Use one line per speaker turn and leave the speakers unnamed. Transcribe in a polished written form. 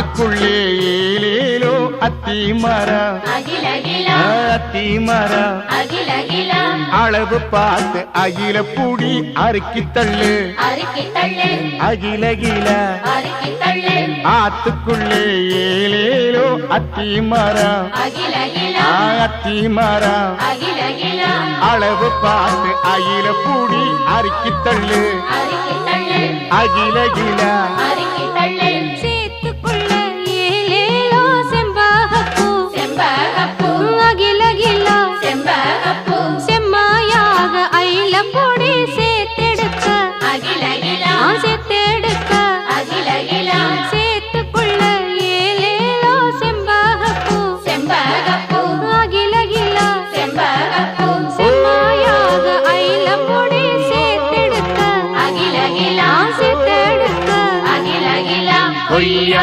ஆத்துக்குள்ளே ஏலேலோ அத்தி மரம் அத்தி மரம் அளவு பார்த்து அகில பூடி அறுக்கி தள்ளு அகில கில ஆத்துக்குள்ளே ஏலேலோ அத்தி மரம் அத்தி மரம் அளவு பார்த்து அகில பூடி அறுக்கி தள்ளு அகில கில
சேத்துக்குள்ள ஏலேலோ செம்பகப்பூ அகில கில செம்மாயாக அயில பொடி சேர்த்தெடுக்க சேர்த்தெடுக்க சேத்துக்குள்ள ஏலேலோ செம்பகப்பூ அகில கில செம்மாயாக அயில பொடி சேர்த்தெடுக்க சேர்த்தெடுக்க
பொய்யா